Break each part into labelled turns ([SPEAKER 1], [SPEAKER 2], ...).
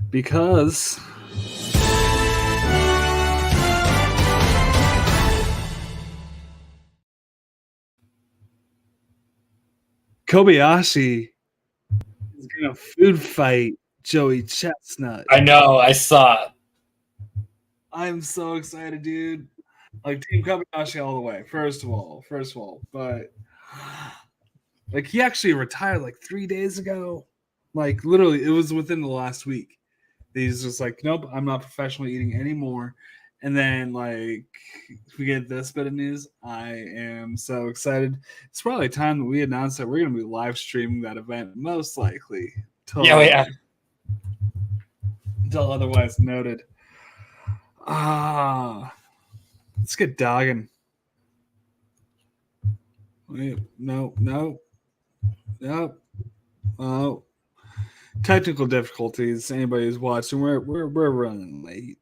[SPEAKER 1] Because Kobayashi is gonna food fight Joey Chestnut.
[SPEAKER 2] I know. I saw it.
[SPEAKER 1] I'm so excited, dude. Like Team Kobayashi all the way. First of all, but like he actually retired like 3 days ago. Like literally, it was within the last week. He's just like, nope, I'm not professionally eating anymore. And then like we get this bit of news, I am so excited. It's probably time that we announce that we're gonna be live streaming that event, most likely.
[SPEAKER 2] Yeah, we are.
[SPEAKER 1] Until otherwise noted. Let's get dogging. Wait, no. Oh, technical difficulties. Anybody who's watching, we're running late.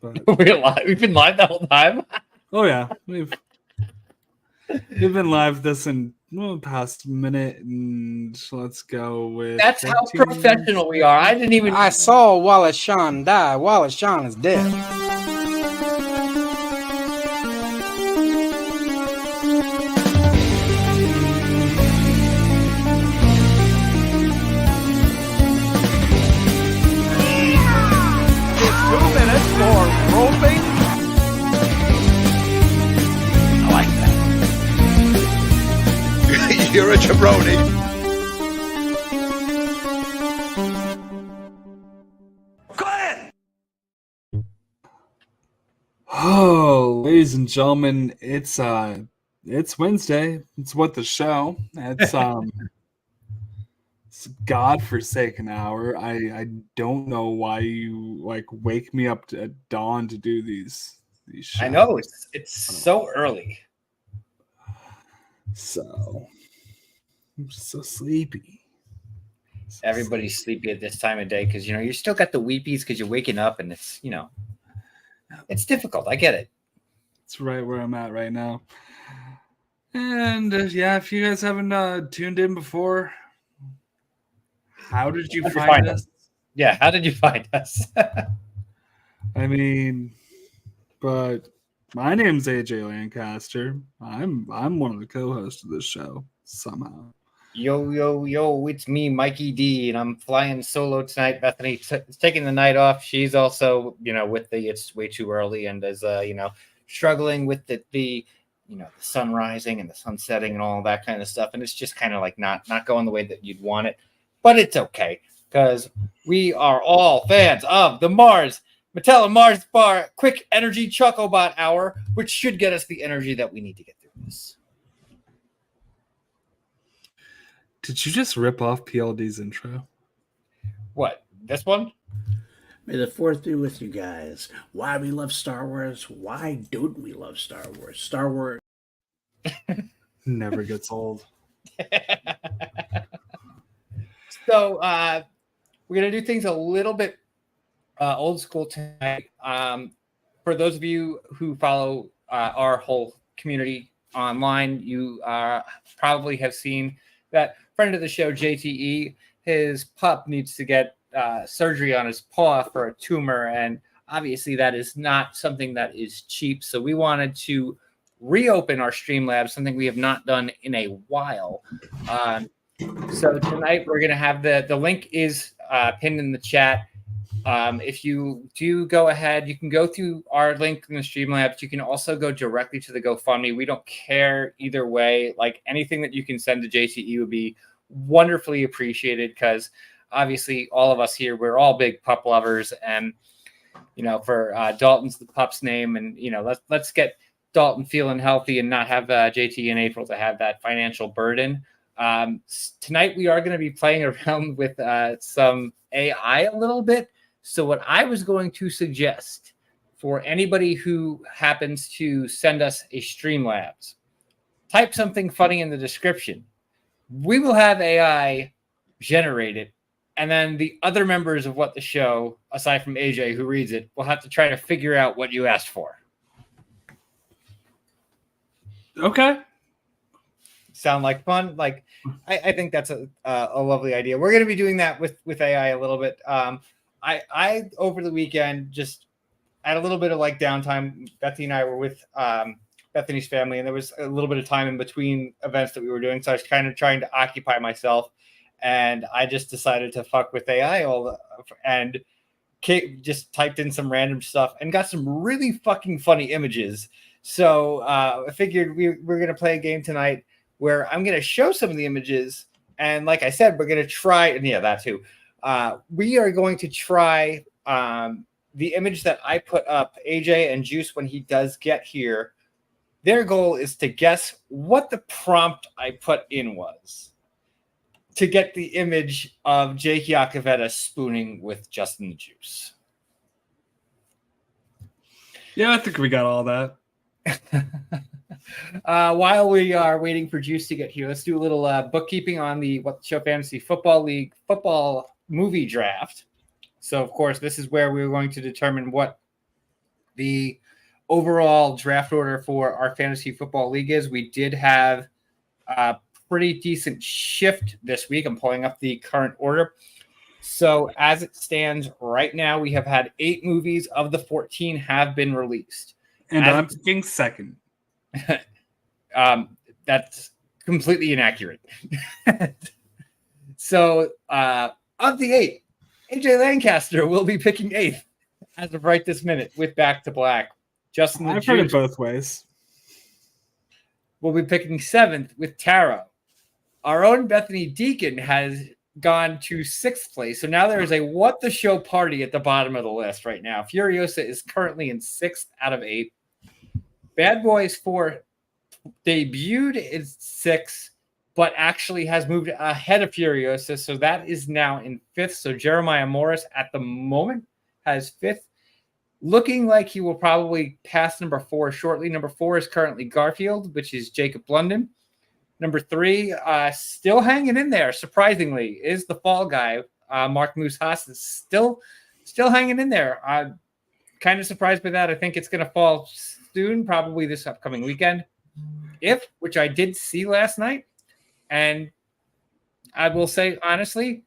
[SPEAKER 1] But
[SPEAKER 2] We've been live the whole time.
[SPEAKER 1] oh yeah, we've been live this in past minute, and let's go with.
[SPEAKER 2] That's how professional we are.
[SPEAKER 3] I saw Wallace Shawn die. Wallace Shawn is dead.
[SPEAKER 4] It's 2 minutes for roping. I like that. You're a jabroni.
[SPEAKER 1] Oh, ladies and gentlemen, it's Wednesday. It's what the show. It's it's godforsaken hour. I don't know why you like wake me up at dawn to do these shows.
[SPEAKER 2] I know it's so early.
[SPEAKER 1] So I'm so sleepy.
[SPEAKER 2] Everybody's sleepy at this time of day because you still got the weepies because you're waking up and it's it's difficult. I get it.
[SPEAKER 1] It's right where I'm at right now. And yeah, if you guys haven't tuned in before, how did you find us?
[SPEAKER 2] Yeah, how did you find us?
[SPEAKER 1] I mean, but my name's AJ Lancaster. I'm one of the co-hosts of this show somehow.
[SPEAKER 2] Yo, it's me, Mikey D, and I'm flying solo tonight. Bethany is taking the night off. She's also, with it's way too early and is, struggling with the sun rising and the sun setting and all that kind of stuff. And it's just kind of like not going the way that you'd want it. But it's okay because we are all fans of the Mattel Mars Bar Quick Energy Chocobot Hour, which should get us the energy that we need to get through this.
[SPEAKER 1] Did you just rip off PLD's intro?
[SPEAKER 2] What? This one?
[SPEAKER 5] May the fourth be with you guys. Why we love Star Wars? Why don't we love Star Wars? Star Wars
[SPEAKER 1] never gets old.
[SPEAKER 2] So we're going to do things a little bit old school tonight. For those of you who follow our whole community online, you probably have seen that friend of the show, JTE, his pup needs to get surgery on his paw for a tumor. And obviously that is not something that is cheap. So we wanted to reopen our Streamlabs, something we have not done in a while. So tonight we're going to have the link is pinned in the chat. If you do go ahead, you can go through our link in the Streamlabs. You can also go directly to the GoFundMe. We don't care either way. Like anything that you can send to JCE would be wonderfully appreciated because obviously all of us here, we're all big pup lovers. And, for Dalton's the pup's name. And, let's get Dalton feeling healthy and not have JT and April to have that financial burden. Tonight we are going to be playing around with some AI a little bit. So what I was going to suggest for anybody who happens to send us a Streamlabs, type something funny in the description. We will have AI generate it. And then the other members of What the Show, aside from AJ who reads it, will have to try to figure out what you asked for.
[SPEAKER 1] Okay.
[SPEAKER 2] sound like fun. Like, I think that's a lovely idea. We're going to be doing that with AI a little bit. I over the weekend just had a little bit of like downtime. Bethany and I were with Bethany's family, and there was a little bit of time in between events that we were doing. So I was kind of trying to occupy myself, and I just decided to fuck with AI and Kate just typed in some random stuff and got some really fucking funny images. So I figured we're going to play a game tonight where I'm going to show some of the images. And like I said, we're going to try, and yeah, that too. We are going to try the image that I put up, AJ and Juice, when he does get here. Their goal is to guess what the prompt I put in was to get the image of Jake Iacovetta spooning with Justin the Juice.
[SPEAKER 1] Yeah, I think we got all that.
[SPEAKER 2] While we are waiting for Juice to get here, let's do a little bookkeeping on the What the Show Fantasy Football League football movie draft. So, of course, this is where we're going to determine what the overall draft order for our fantasy football league is. We did have a pretty decent shift this week. I'm pulling up the current order. So as it stands right now, we have had 8 movies of the 14 have been released.
[SPEAKER 1] And I'm picking second.
[SPEAKER 2] That's completely inaccurate. So of the 8, AJ Lancaster will be picking 8th as of right this minute with Back to Black. Justin the
[SPEAKER 1] I've heard it
[SPEAKER 2] Juice
[SPEAKER 1] both ways.
[SPEAKER 2] will be picking 7th with Tarot. Our own Bethany Deacon has gone to 6th place. So now there is a What the Show party at the bottom of the list right now. Furiosa is currently in 6th out of 8. Bad Boys 4 debuted in 6th, but actually has moved ahead of Furiosa. So that is now in 5th. So Jeremiah Morris at the moment has 5th. Looking like he will probably pass number 4 shortly. Number 4 is currently Garfield, which is Jacob London. Number 3, still hanging in there, surprisingly, is the Fall Guy. Mark Moose Haas is still hanging in there. I'm kind of surprised by that. I think it's going to fall soon, probably this upcoming weekend. Which I did see last night. And I will say, honestly,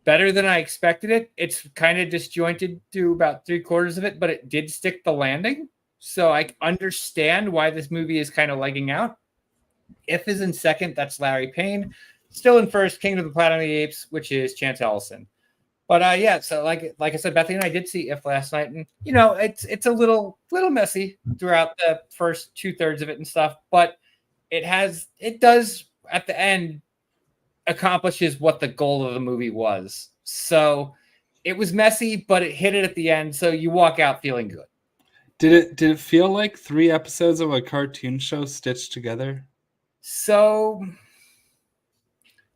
[SPEAKER 2] better than I expected it. It's kind of disjointed through about 3/4 of it, but it did stick the landing. So I understand why this movie is kind of legging out. If is in second, that's Larry Payne. Still in first, King of the Planet of the Apes, which is Chance Ellison. But yeah, so like I said, Bethany and I did see If last night, and it's a little messy throughout the first 2/3 of it and stuff, but it does at the end accomplishes what the goal of the movie was. So it was messy, but it hit it at the end, so you walk out feeling good.
[SPEAKER 1] Did it feel like 3 episodes of a cartoon show stitched together?
[SPEAKER 2] So,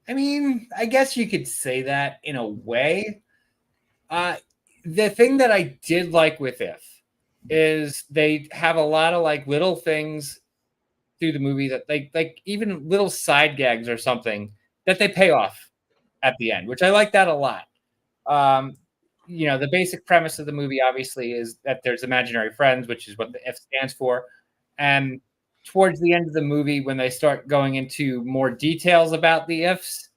[SPEAKER 2] I mean, I guess you could say that in a way. The thing that I did like with If is they have a lot of like little things through the movie that like even little side gags or something that they pay off at the end, which I like that a lot. The basic premise of the movie obviously is that there's imaginary friends, which is what the If stands for. And towards the end of the movie, when they start going into more details about the ifs,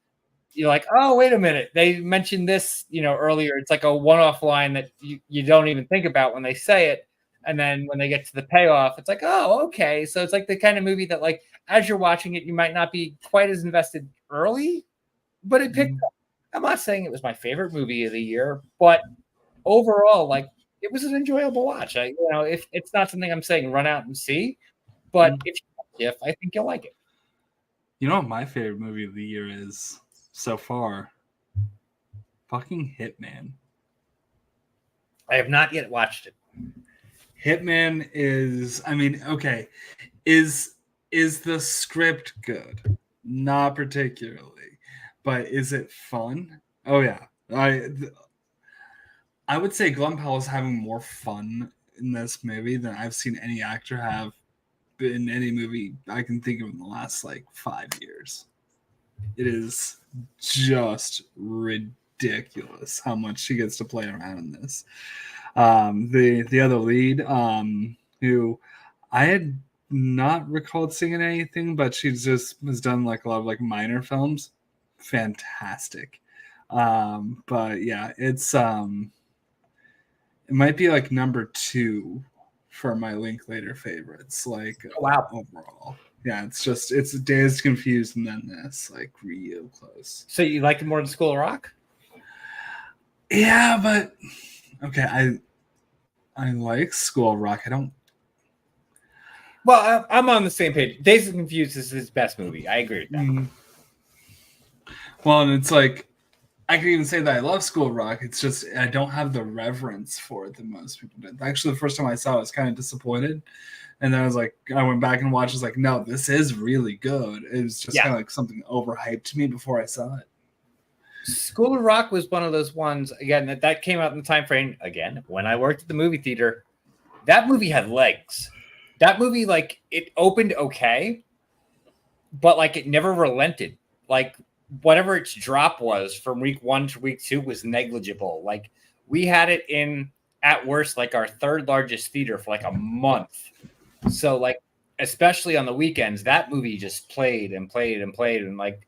[SPEAKER 2] you're like, oh, wait a minute. They mentioned this, earlier. It's like a one-off line that you don't even think about when they say it. And then when they get to the payoff, it's like, oh, okay. So it's like the kind of movie that, like, as you're watching it, you might not be quite as invested early, but it picked up. I'm not saying it was my favorite movie of the year, but overall, like, it was an enjoyable watch. If it's not something I'm saying run out and see, but if I think you'll like it.
[SPEAKER 1] You know what my favorite movie of the year is so far? Fucking Hitman.
[SPEAKER 2] I have not yet watched it.
[SPEAKER 1] Hitman is, okay. Is the script good? Not particularly. But is it fun? Oh, yeah. I would say Glenn Powell is having more fun in this movie than I've seen any actor have in any movie I can think of in the last, 5 years. It is just ridiculous how much he gets to play around in this. The other lead, who I had not recalled seeing anything, but she just has done like a lot of like minor films. Fantastic. But yeah, it might be like number 2 for my Linklater favorites, like
[SPEAKER 2] Wow.
[SPEAKER 1] overall. Yeah, it's Dazed, Confused, and then this, like real close.
[SPEAKER 2] So you liked it more than School of Rock?
[SPEAKER 1] Yeah, but okay, I like School of Rock. I don't.
[SPEAKER 2] Well, I'm on the same page. Dazed and Confused is his best movie. I agree with that.
[SPEAKER 1] Well, and it's like I could even say that I love School of Rock. It's just I don't have the reverence for it that most people did. Actually, the first time I saw it, I was kind of disappointed. And then I was like, I went back and watched. I was like, no, this is really good. It was just kind of like something overhyped to me before I saw it.
[SPEAKER 2] School of Rock was one of those ones, again, that came out in the time frame, again, when I worked at the movie theater. That movie had legs. That movie, like, it opened okay, but, like, it never relented. Like, whatever its drop was from week 1 to week 2 was negligible. Like, we had it in, at worst, like, our third largest theater for, like, a month. So, like, especially on the weekends, that movie just played and played and played. And, like,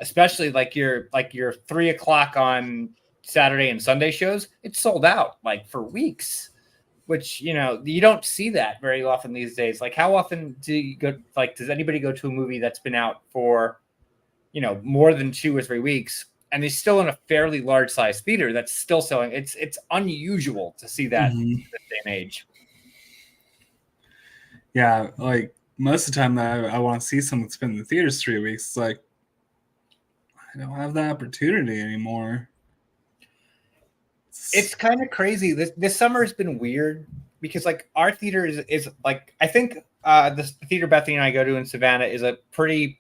[SPEAKER 2] especially like your 3 o'clock on Saturday and Sunday shows, it's sold out like for weeks, which, you know, you don't see that very often these days. Like, how often do you go, like, does anybody go to a movie that's been out for, you know, more than 2 or 3 weeks and is still in a fairly large size theater that's still selling? It's unusual to see that in this day and age.
[SPEAKER 1] Yeah, like most of the time that I want to see someone that's been in the theaters 3 weeks, it's like I don't have that opportunity anymore.
[SPEAKER 2] It's kind of crazy. This summer has been weird because like our theater is like, I think the theater Bethany and I go to in Savannah is a pretty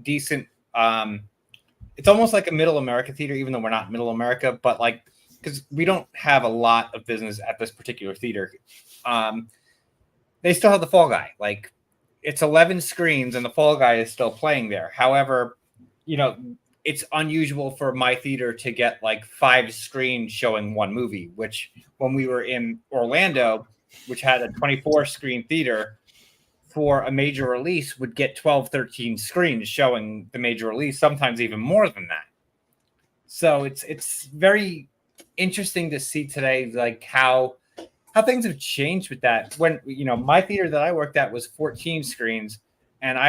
[SPEAKER 2] decent. It's almost like a middle America theater, even though we're not middle America, but like because we don't have a lot of business at this particular theater. They still have the Fall Guy. Like, it's 11 screens and the Fall Guy is still playing there. However, you know, it's unusual for my theater to get like 5 screens showing one movie, which when we were in Orlando, which had a 24 screen theater, for a major release would get 12, 13 screens showing the major release, sometimes even more than that. So it's very interesting to see today, like how things have changed with that. When, you know, my theater that I worked at was 14 screens. And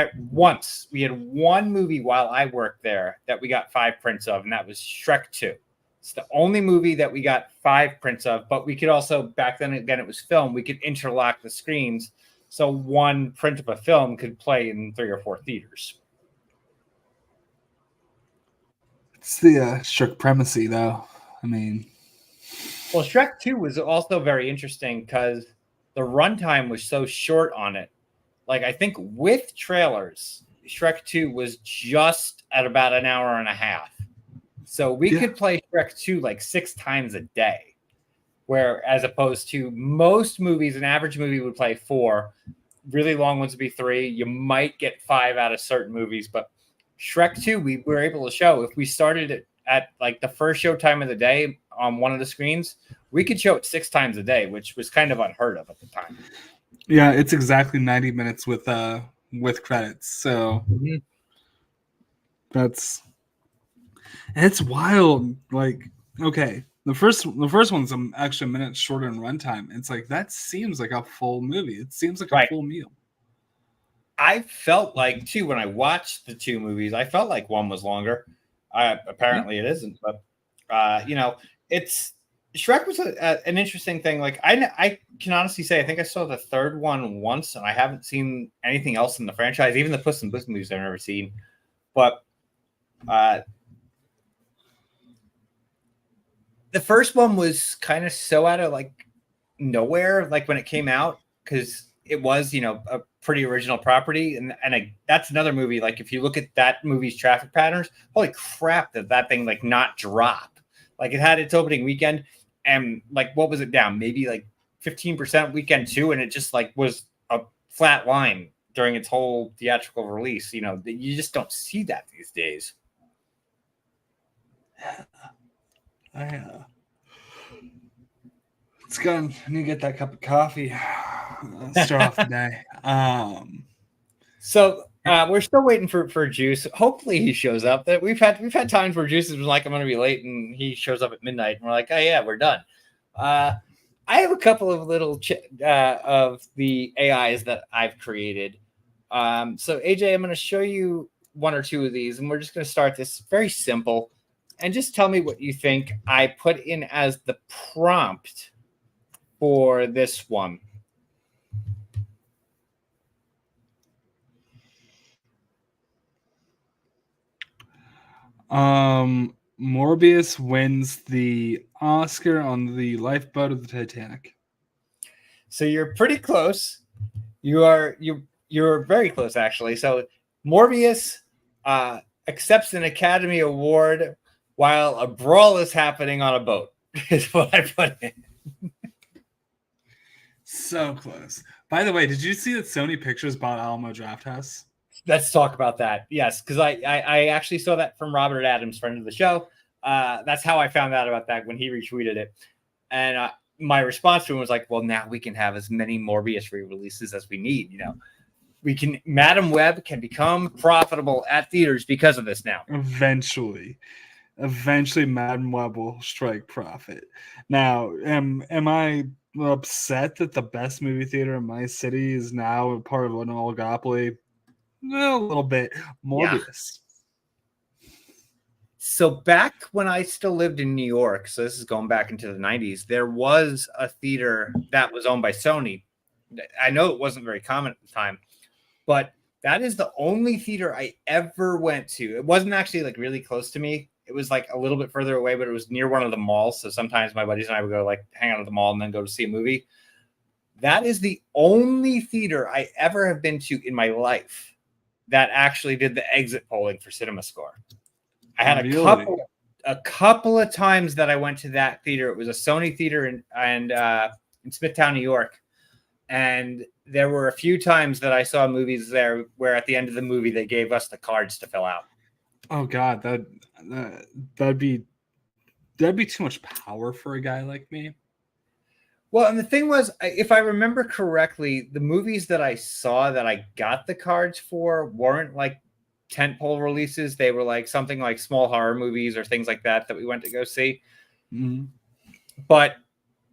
[SPEAKER 2] we had one movie while I worked there that we got 5 prints of, and that was Shrek 2. It's the only movie that we got 5 prints of, but we could also, back then, again, it was film, we could interlock the screens. So one print of a film could play in 3 or 4 theaters.
[SPEAKER 1] It's the Shrek primacy, though. I mean,
[SPEAKER 2] well, Shrek 2 was also very interesting because the runtime was so short on it. Like, I think with trailers, Shrek 2 was just at about an hour and a half. So we could play Shrek 2 like 6 times a day. Where, as opposed to most movies, an average movie would play 4. Really long ones would be 3. You might get 5 out of certain movies. But Shrek 2, we were able to show. If we started it at like the first show time of the day on one of the screens, we could show it 6 times a day, which was kind of unheard of at the time.
[SPEAKER 1] Yeah, it's exactly 90 minutes with credits. So it's wild. Like, okay, the first one's actually a minute shorter in runtime. It's like that seems like a full movie. It seems like a full meal.
[SPEAKER 2] I felt like too when I watched the 2 movies, I felt like one was longer. Apparently it isn't, but you know, it's Shrek was an interesting thing. Like I can honestly say I think I saw the 3rd one once, and I haven't seen anything else in the franchise. Even the Puss in Boots movies I've never seen. But the first one was kind of so out of like nowhere, like when it came out, because it was, you know, a pretty original property, and that's another movie. Like if you look at that movie's traffic patterns, holy crap, that thing like not drop. Like it had its opening weekend, and like what was it down? Maybe like 15% weekend 2, and it just like was a flat line during its whole theatrical release. You know, you just don't see that these days.
[SPEAKER 1] Let's go. I need to get that cup of coffee. Start off the day.
[SPEAKER 2] So we're still waiting for Juice. Hopefully he shows up. That we've had times where Juice has been like, I'm going to be late, and he shows up at midnight, and we're like, oh yeah, we're done. I have a couple of little of the AIs that I've created. So AJ, I'm going to show you one or two of these, and we're just going to start this very simple, and just tell me what you think I put in as the prompt for this one.
[SPEAKER 1] Morbius wins the Oscar on the lifeboat of the Titanic.
[SPEAKER 2] So you're pretty close. You're very close, actually. So Morbius accepts an Academy Award while a brawl is happening on a boat. Is what I put in.
[SPEAKER 1] So close. By the way, did you see that Sony Pictures bought Alamo Drafthouse?
[SPEAKER 2] Let's talk about that. Yes, because I actually saw that from Robert Adams, friend of the show. That's how I found out about that when he retweeted it. And my response to him was like, well, now we can have as many Morbius re-releases as we need. You know, Madam Web can become profitable at theaters because of this now.
[SPEAKER 1] Eventually, Madam Web will strike profit. Now, am I upset that the best movie theater in my city is now a part of an oligopoly? A little bit. Morbius.
[SPEAKER 2] Yeah. So back when I still lived in New York, so this is going back into the 90s, there was a theater that was owned by Sony. I know it wasn't very common at the time, but that is the only theater I ever went to. It wasn't actually like really close to me. It was like a little bit further away, but it was near one of the malls. So sometimes my buddies and I would go like hang out at the mall and then go to see a movie. That is the only theater I ever have been to in my life that actually did the exit polling for CinemaScore. I had a couple of times that I went to that theater. It was a Sony theater in Smithtown, New York. And there were a few times that I saw movies there where at the end of the movie, they gave us the cards to fill out.
[SPEAKER 1] Oh God, that'd be too much power for a guy like me.
[SPEAKER 2] Well, and the thing was, if I remember correctly, the movies that I saw that I got the cards for weren't like tentpole releases. They were like something like small horror movies or things like that we went to go see.
[SPEAKER 1] Mm-hmm.
[SPEAKER 2] But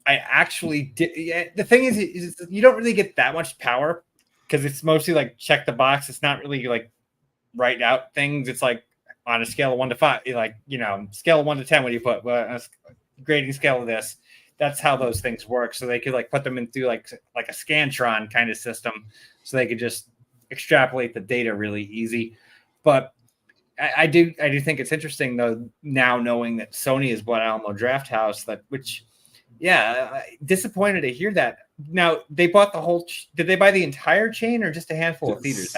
[SPEAKER 2] I actually did. Yeah, the thing is you don't really get that much power because it's mostly like check the box. It's not really like write out things. It's like on a scale of 1 to 5, like, you know, scale of 1 to 10, what do you put? Well, a grading scale of this. That's how those things work. So they could like put them in through like a Scantron kind of system, so they could just extrapolate the data really easy. But I do think it's interesting though now knowing that Sony has bought Alamo Drafthouse. Disappointed to hear that. Now they bought the whole. Did they buy the entire chain or just a handful of theaters?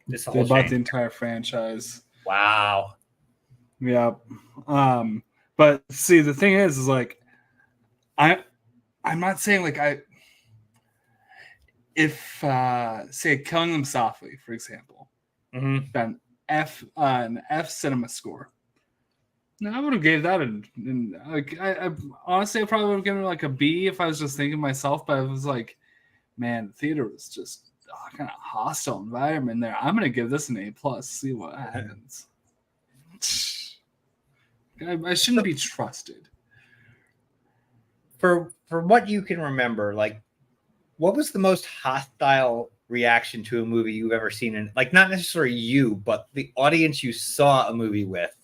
[SPEAKER 2] They
[SPEAKER 1] bought the entire franchise.
[SPEAKER 2] Wow.
[SPEAKER 1] Yeah. But see, the thing is like. I'm not saying like if say Killing Them Softly, for example, an F cinema score. No, I would have gave that I honestly I probably would have given it like a B if I was just thinking myself, but I was like, man, the theater was just kind of hostile environment there. I'm gonna give this an A+. See what happens. I shouldn't be trusted.
[SPEAKER 2] For what you can remember, like, what was the most hostile reaction to a movie you've ever seen? And like, not necessarily you, but the audience you saw a movie with.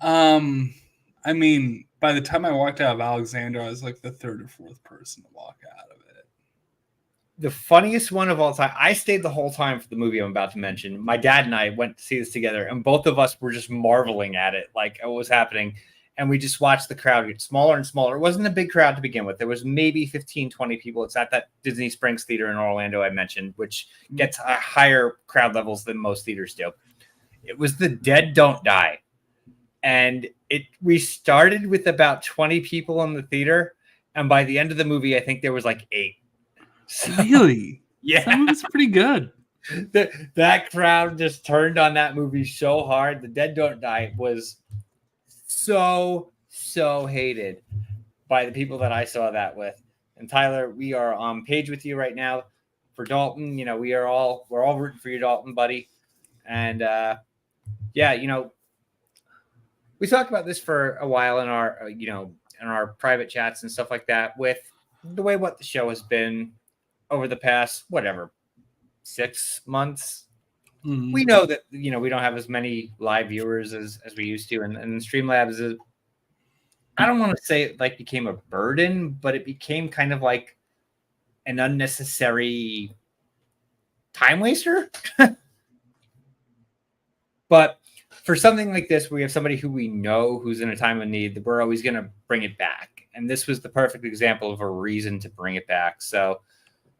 [SPEAKER 1] I mean, by the time I walked out of Alexander, I was like the third or fourth person to walk out of it.
[SPEAKER 2] The funniest one of all time. I stayed the whole time for the movie I'm about to mention. My dad and I went to see this together, and both of us were just marveling at it, like what was happening. And we just watched the crowd get smaller and smaller. It wasn't a big crowd to begin with. There was maybe 15, 20 people. It's at that Disney Springs Theater in Orlando I mentioned, which gets higher crowd levels than most theaters do. It was The Dead Don't Die. And we started with about 20 people in the theater. And by the end of the movie, I think there was like 8. So,
[SPEAKER 1] really?
[SPEAKER 2] Yeah.
[SPEAKER 1] That movie's pretty good.
[SPEAKER 2] That crowd just turned on that movie so hard. The Dead Don't Die was so hated by the people that I saw that with. And Tyler, we are on page with you right now. for Dalton. You know, we're all rooting for you, Dalton, buddy. And yeah, you know, we talked about this for a while in our in our private chats and stuff like that. With the way what the show has been over the past 6 months, we know that we don't have as many live viewers as we used to, and Streamlabs is. I don't want to say it like became a burden, but it became kind of like an unnecessary time waster. But for something like this, we have somebody who we know who's in a time of need, that we're always going to bring it back. And this was the perfect example of a reason to bring it back. So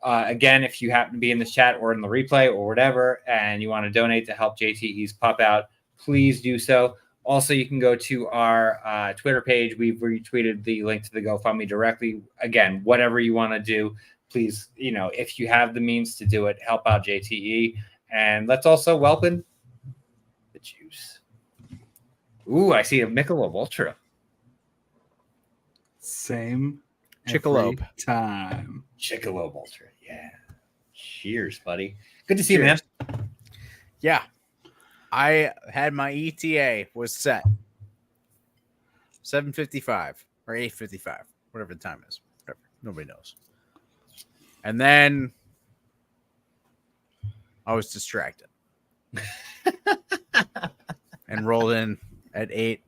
[SPEAKER 2] again, if you happen to be in the chat or in the replay or whatever, and you want to donate to help JTE's pop out, please do so. Also, you can go to our Twitter page. We've retweeted the link to the GoFundMe directly. Again, whatever you want to do, please, if you have the means to do it, help out JTE. And let's also welcome the juice. Ooh, I see a Michelob Ultra.
[SPEAKER 1] Same
[SPEAKER 3] Chickalope.
[SPEAKER 1] every time.
[SPEAKER 2] Michelob Ultra, yeah. Cheers, buddy. Good to see you, man.
[SPEAKER 3] Yeah. I had my ETA was set. 7:55 or 8:55, whatever the time is. Whatever. Nobody knows. And then I was distracted. And rolled in at 8,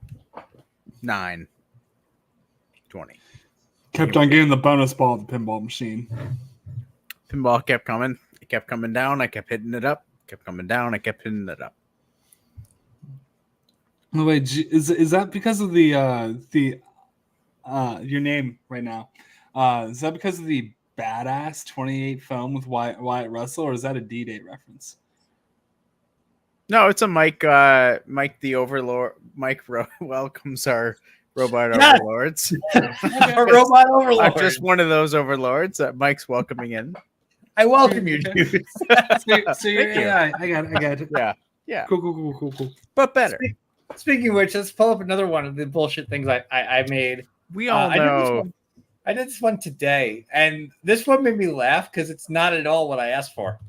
[SPEAKER 3] 9, 20.
[SPEAKER 1] Kept on getting the bonus ball of the pinball machine.
[SPEAKER 3] Pinball kept coming. It kept coming down. I kept hitting it up. Kept coming down. I kept hitting it up.
[SPEAKER 1] Oh, wait, is that because of the your name right now? Is that because of the Badass 28 film with Wyatt Russell, or is that a D-Date reference?
[SPEAKER 3] No, it's a Mike. Mike the Overlord. Mike welcomes our robot overlords.
[SPEAKER 2] A robot overlord.
[SPEAKER 3] I'm just one of those overlords that Mike's welcoming in.
[SPEAKER 2] I welcome you, dude.
[SPEAKER 1] So you're AI. I got it.
[SPEAKER 3] Yeah.
[SPEAKER 1] Cool.
[SPEAKER 3] But better.
[SPEAKER 2] Speaking of which, let's pull up another one of the bullshit things I made.
[SPEAKER 3] We all know.
[SPEAKER 2] I did this one today, and this one made me laugh because it's not at all what I asked for.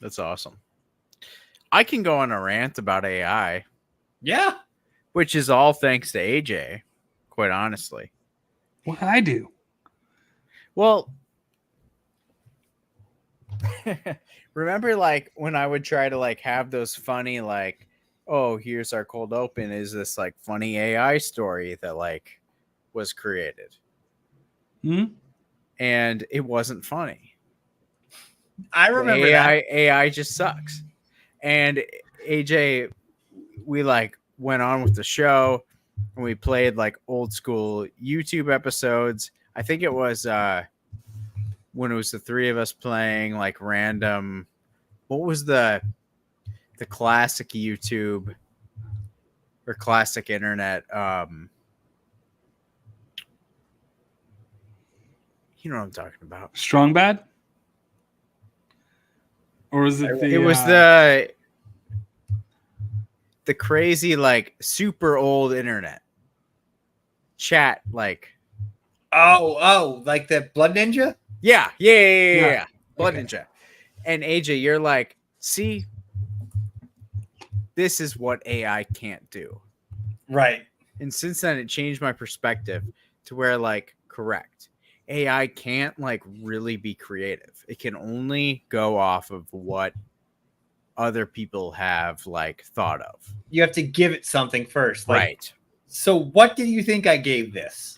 [SPEAKER 3] That's awesome. I can go on a rant about AI.
[SPEAKER 2] Yeah.
[SPEAKER 3] Which is all thanks to AJ, quite honestly.
[SPEAKER 1] What I do?
[SPEAKER 3] Well, remember like when I would try to like have those funny like, oh, here's our cold open, is this like funny AI story that like was created. And it wasn't funny.
[SPEAKER 2] I remember
[SPEAKER 3] AI just sucks. And AJ, we like went on with the show and we played like old school YouTube episodes. I think it was when it was the three of us playing like random. What was the classic YouTube or classic internet? You know what I'm talking about.
[SPEAKER 1] Strong Bad? Or was it
[SPEAKER 3] It was the crazy, like super old internet chat, like
[SPEAKER 2] like the Blood Ninja?
[SPEAKER 3] Yeah. Blood Ninja. And AJ, you're like, see, this is what AI can't do.
[SPEAKER 2] Right.
[SPEAKER 3] And since then, it changed my perspective to where, like, correct. AI can't, like, really be creative. It can only go off of what other people have, like, thought of.
[SPEAKER 2] You have to give it something first. Like,
[SPEAKER 3] right.
[SPEAKER 2] So what do you think I gave this?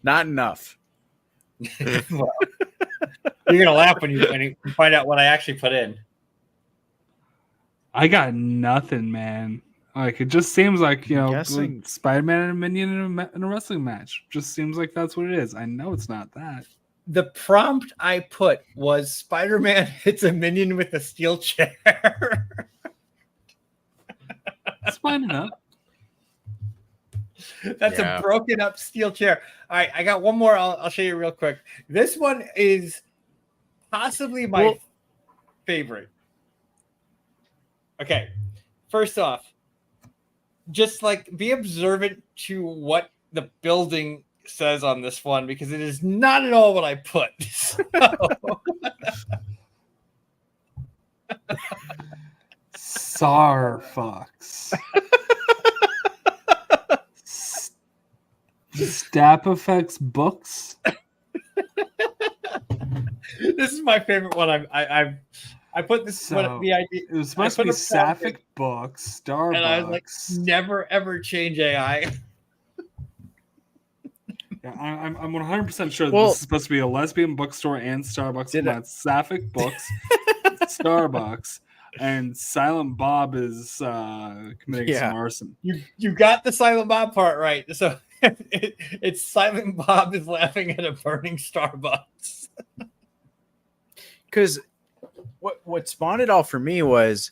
[SPEAKER 3] Not enough.
[SPEAKER 2] Well, you're gonna laugh when you find out what I actually put in.
[SPEAKER 1] I got nothing, man. Like, it just seems like, Spider-Man and a minion in a wrestling match. Just seems like that's what it is. I know it's not that.
[SPEAKER 2] The prompt I put was Spider-Man hits a minion with a steel chair.
[SPEAKER 1] It's fine enough.
[SPEAKER 2] That's a broken up steel chair. All right, I got one more. I'll show you real quick. This one is possibly my favorite. Okay, first off, just like be observant to what the building says on this one because it is not at all what I put.
[SPEAKER 1] Sar fucks. Stap effects books.
[SPEAKER 2] This is my favorite one. I put this
[SPEAKER 1] So,
[SPEAKER 2] the idea.
[SPEAKER 1] It was supposed to be Sapphic books, Starbucks.
[SPEAKER 2] And I was like, never ever change AI.
[SPEAKER 1] Yeah, I'm 100% sure that
[SPEAKER 3] Well-
[SPEAKER 1] this is supposed to be a lesbian bookstore and Starbucks.
[SPEAKER 3] Did
[SPEAKER 1] And
[SPEAKER 3] I-
[SPEAKER 1] that's Sapphic books, Starbucks, and Silent Bob is committing
[SPEAKER 3] Yeah.
[SPEAKER 1] some arson.
[SPEAKER 2] You got the Silent Bob part right. So it's Silent Bob is laughing at a burning Starbucks.
[SPEAKER 3] Because what spawned it all for me was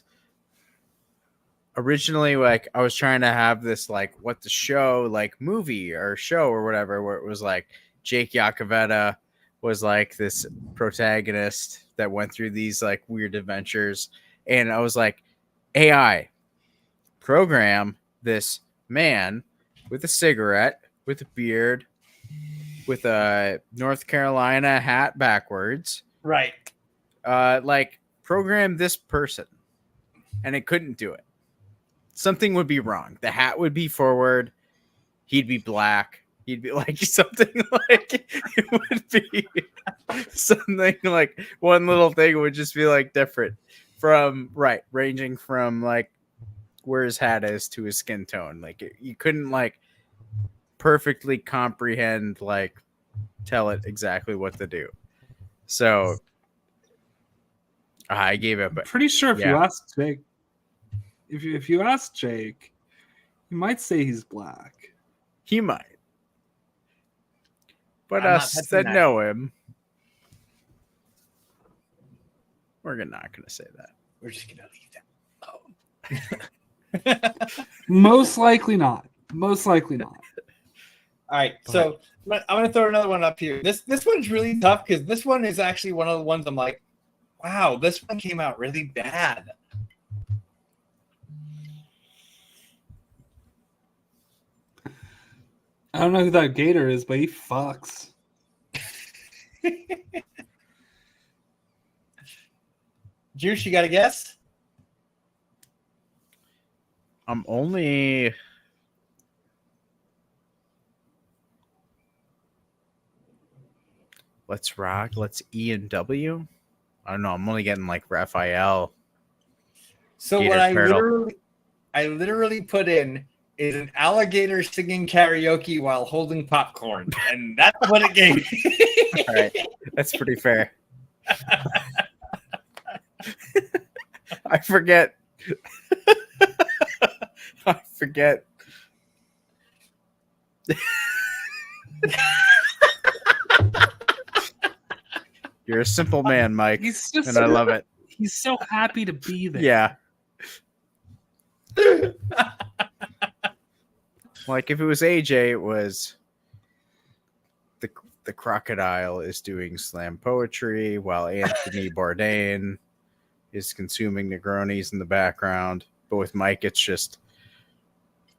[SPEAKER 3] originally like I was trying to have this like what the show like movie or show or whatever where it was like Jake Yakoveta was like this protagonist that went through these like weird adventures, and I was like, AI program this man with a cigarette, with a beard, with a North Carolina hat backwards,
[SPEAKER 2] Right.
[SPEAKER 3] like program this person, and it couldn't do it. Something would be wrong. The hat would be forward. He'd be black. He'd be like something like it would be something like one little thing would just be like different from ranging from like where his hat is to his skin tone. Like you couldn't like perfectly comprehend, like tell it exactly what to do. So I gave up.
[SPEAKER 1] I'm pretty sure if you
[SPEAKER 3] Yeah.
[SPEAKER 1] ask Jake, if you ask Jake, he might say he's black.
[SPEAKER 3] He might. But
[SPEAKER 2] I'm not
[SPEAKER 3] us
[SPEAKER 2] touching
[SPEAKER 3] that
[SPEAKER 2] that.
[SPEAKER 3] know him, we're not going to say that.
[SPEAKER 2] We're just gonna leave that. Oh.
[SPEAKER 1] Most likely not. Most likely not.
[SPEAKER 2] All right, so I'm gonna throw another one up here. This one's really tough because this one is actually one of the ones I'm like, wow, this one came out really bad.
[SPEAKER 1] I don't know who that gator is, but he fucks.
[SPEAKER 2] Juice, you got a guess?
[SPEAKER 3] I'm only. Let's rock. Let's E and W. I don't know. I'm only getting like Raphael.
[SPEAKER 2] So
[SPEAKER 3] Gator
[SPEAKER 2] what
[SPEAKER 3] turtle.
[SPEAKER 2] I literally put in is an alligator singing karaoke while holding popcorn, and that's what it gave me.
[SPEAKER 3] All right. That's pretty fair. I forget. I forget. You're a simple man, Mike,
[SPEAKER 1] He's just
[SPEAKER 3] and I love it.
[SPEAKER 1] he's so happy to be there.
[SPEAKER 3] Yeah. Like if it was AJ, it was the crocodile is doing slam poetry while Anthony Bourdain is consuming Negronis in the background. But with Mike, it's just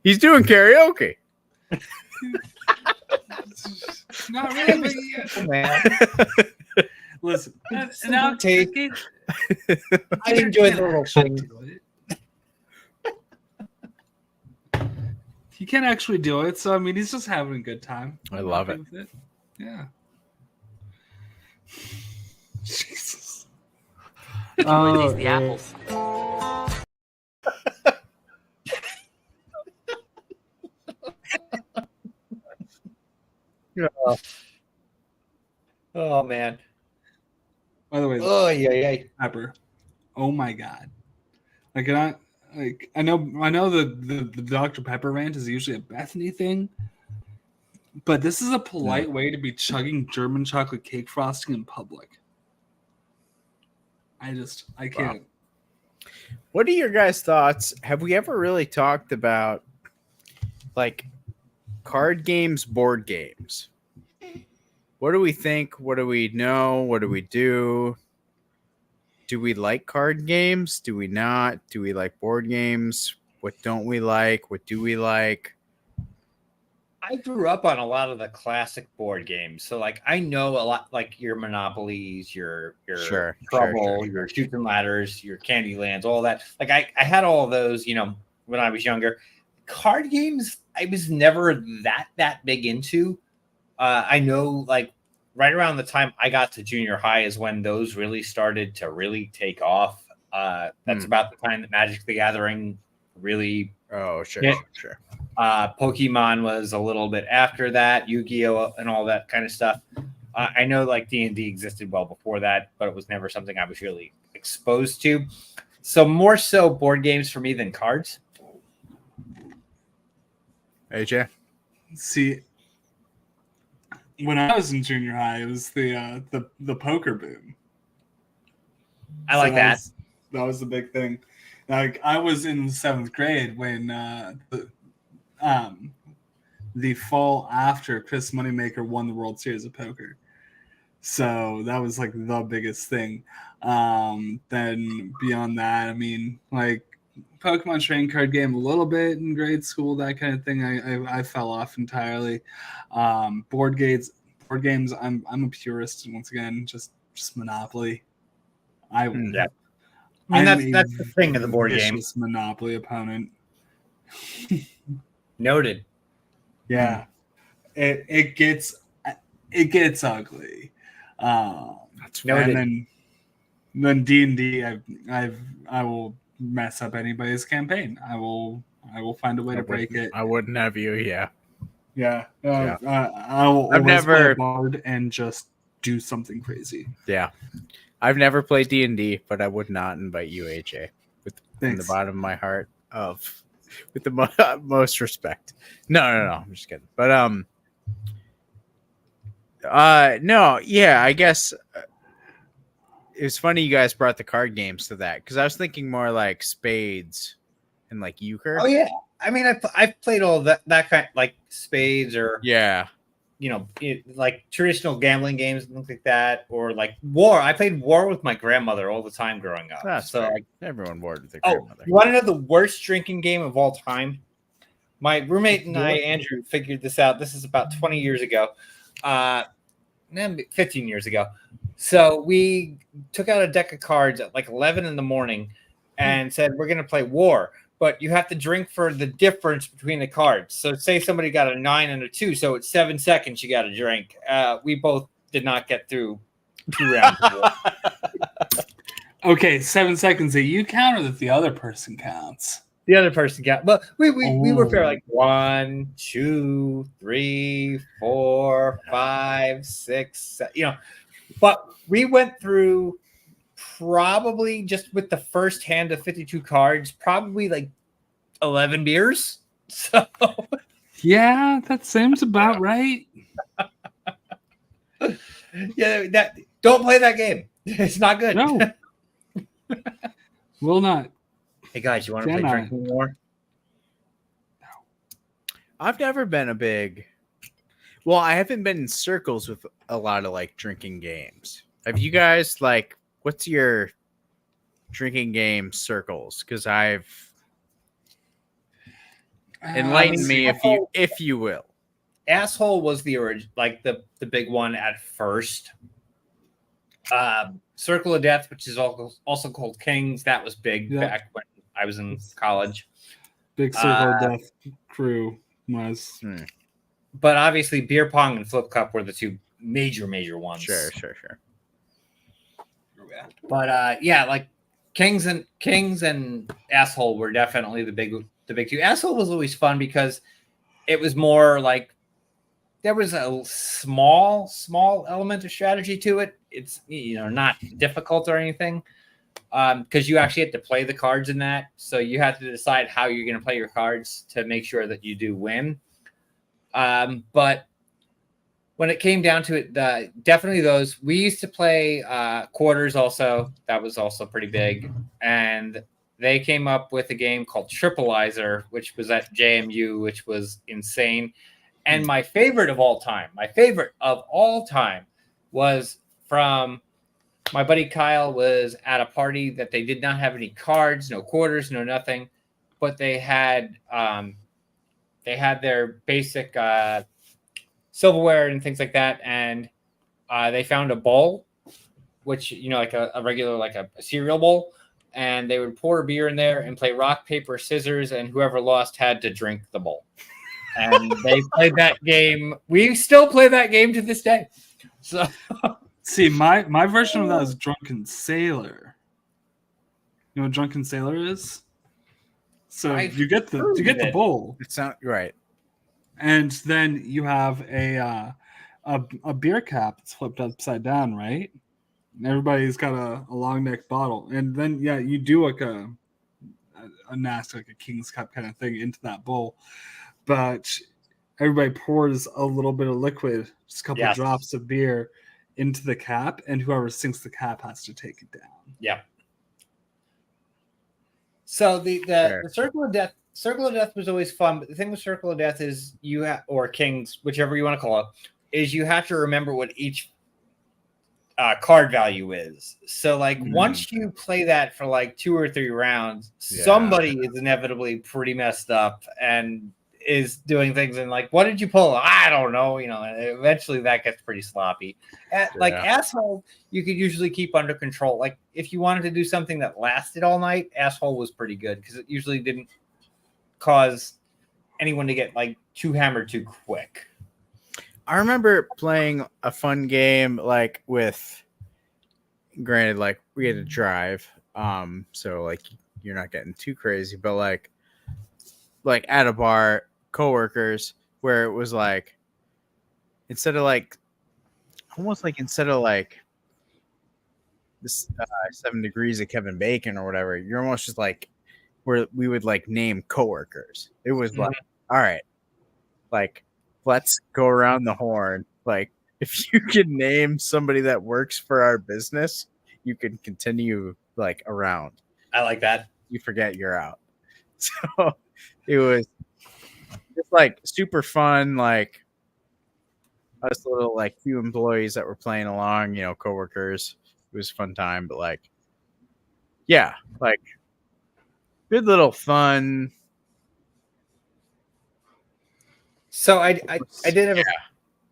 [SPEAKER 3] he's doing karaoke.
[SPEAKER 1] Not really.
[SPEAKER 2] Man,
[SPEAKER 1] Listen, and
[SPEAKER 2] Simple
[SPEAKER 1] now
[SPEAKER 2] take.
[SPEAKER 1] okay,
[SPEAKER 2] I enjoy the little
[SPEAKER 1] actually
[SPEAKER 2] thing.
[SPEAKER 1] do it. He can't actually do it, so I mean, he's just having a good time.
[SPEAKER 3] I love
[SPEAKER 1] Okay
[SPEAKER 3] it.
[SPEAKER 1] with Yeah. Jesus. Oh,
[SPEAKER 6] the apples.
[SPEAKER 2] Oh man.
[SPEAKER 1] by the way,
[SPEAKER 2] Oh yeah.
[SPEAKER 1] Pepper. Oh my god. I know the Dr. Pepper rant is usually a Bethany thing, but this is a polite way to be chugging German chocolate cake frosting in public. I can't.
[SPEAKER 3] What are your guys' thoughts? Have we ever really talked about like card games, board games? What do we think? What do we know? What do we do? Do we like card games? Do we not? Do we like board games? What don't we like? What do we like?
[SPEAKER 2] I grew up on a lot of the classic board games, so like I know a lot, like your Monopolies, your Trouble, your Shoots and Ladders, your Candylands, all that. Like I had all of those, you know, when I was younger. Card games, I was never that big into. I know, like right around the time I got to junior high is when those really started to really take off. That's about the time that Magic the Gathering really.
[SPEAKER 3] Oh, sure.
[SPEAKER 2] Pokemon was a little bit after that, Yu-Gi-Oh! And all that kind of stuff. I know like D&D existed well before that, but it was never something I was really exposed to. So more so board games for me than cards.
[SPEAKER 3] AJ?
[SPEAKER 1] See, when I was in junior high, it was the poker boom.
[SPEAKER 2] I like that.
[SPEAKER 1] That was the big thing. Like I was in 7th grade when the fall after Chris Moneymaker won the World Series of Poker. So that was like the biggest thing. Then beyond that, I mean, like Pokemon trading card game a little bit in grade school, that kind of thing. I fell off entirely. Board games. I'm a purist once again. Just Monopoly.
[SPEAKER 2] I mean that's the thing of the board game.
[SPEAKER 1] Monopoly opponent.
[SPEAKER 2] Noted.
[SPEAKER 1] Yeah, it gets ugly.
[SPEAKER 3] That's
[SPEAKER 2] noted.
[SPEAKER 1] And then D&D, I will mess up anybody's campaign. I will find a way to break it.
[SPEAKER 3] I wouldn't have you. Yeah.
[SPEAKER 1] I will
[SPEAKER 3] I've
[SPEAKER 1] always play
[SPEAKER 3] never
[SPEAKER 1] a bard and just do something crazy.
[SPEAKER 3] Yeah. I've never played D&D, but I would not invite you, AJ, from the bottom of my heart, with the most respect. No, I'm just kidding. But no, yeah, I guess it was funny you guys brought the card games to that because I was thinking more like spades and like euchre.
[SPEAKER 2] Oh yeah, I mean I've played all that kind, like spades or you know, like traditional gambling games and things like that, or like War. I played War with my grandmother all the time growing up.
[SPEAKER 3] That's
[SPEAKER 2] so
[SPEAKER 3] like, everyone warred with their grandmother.
[SPEAKER 2] You want to know the worst drinking game of all time? My roommate and I, Andrew, figured this out. This is about 20 years ago, 15 years ago. So we took out a deck of cards at like 11 in the morning and said, we're going to play War. But you have to drink for the difference between the cards. So say somebody got a 9 and a 2, so it's 7 seconds you got to drink. We both did not get through 2 rounds of War.
[SPEAKER 1] Okay, 7 seconds that you count or that the other person counts?
[SPEAKER 2] The other person got. But we were fair, like 1, 2, 3, 4, 5, 6, 7, you know. But we went through probably just with the first hand of 52 cards, probably like 11 beers. So
[SPEAKER 1] yeah, that seems about right.
[SPEAKER 2] Yeah, don't play that game. It's not good.
[SPEAKER 1] No. Will not.
[SPEAKER 2] Hey guys, you want to play Drinking War?
[SPEAKER 3] No. I've never been a big. Well, I haven't been in circles with a lot of like drinking games. Have you guys like? What's your drinking game circles? Because I've enlighten me if you will.
[SPEAKER 2] Asshole was the origin, like the big one at first. Circle of Death, which is also called Kings, that was big back when I was in college.
[SPEAKER 1] Big Circle of Death crew was.
[SPEAKER 2] But obviously, beer pong and flip cup were the two major ones.
[SPEAKER 3] Sure.
[SPEAKER 2] But yeah, like Kings and Asshole were definitely the big two. Asshole was always fun because it was more like there was a small element of strategy to it. It's, you know, not difficult or anything because you actually had to play the cards in that. So you have to decide how you're going to play your cards to make sure that you do win. But when it came down to it, definitely those. We used to play quarters also. That was also pretty big. And they came up with a game called Tripleizer, which was at JMU, which was insane. And my favorite of all time was from my buddy Kyle. Was at a party that they did not have any cards, no quarters, no nothing. But they had they had their basic silverware and things like that, and they found a bowl, which like a regular like a cereal bowl, and they would pour a beer in there and play rock paper scissors, and whoever lost had to drink the bowl. And they played that game. We still play that game to this day. So
[SPEAKER 1] see, my version of that is Drunken Sailor. You know what Drunken Sailor is? So you get the bowl.
[SPEAKER 3] It's not right.
[SPEAKER 1] And then you have a beer cap that's flipped upside down, right? And everybody's got a long neck bottle, and then you do like a nasty like a king's cup kind of thing into that bowl, but everybody pours a little bit of liquid, just a couple drops of beer, into the cap, and whoever sinks the cap has to take it down.
[SPEAKER 2] Yeah. So the Circle of Death. Circle of Death was always fun, but the thing with Circle of Death is or Kings, whichever you want to call it, is you have to remember what each card value is. So like once you play that for like 2 or 3 rounds, somebody is inevitably pretty messed up and is doing things and like, what did you pull? I don't know, and eventually that gets pretty sloppy. Like Asshole, you could usually keep under control. Like if you wanted to do something that lasted all night, Asshole was pretty good because it usually didn't cause anyone to get like too hammered too quick.
[SPEAKER 3] I remember playing a fun game like with, granted, like we had to drive, so like you're not getting too crazy, but like at a bar, coworkers, where it was like instead of like this 7 degrees of Kevin Bacon or whatever, you're almost just like where we would like name coworkers. It was like, all right, like let's go around the horn. Like if you can name somebody that works for our business, you can continue like around.
[SPEAKER 2] I like that.
[SPEAKER 3] You forget you're out. So it was just like super fun. Like us little like few employees that were playing along, coworkers. It was a fun time, but like, yeah, like good little fun.
[SPEAKER 2] So I did have.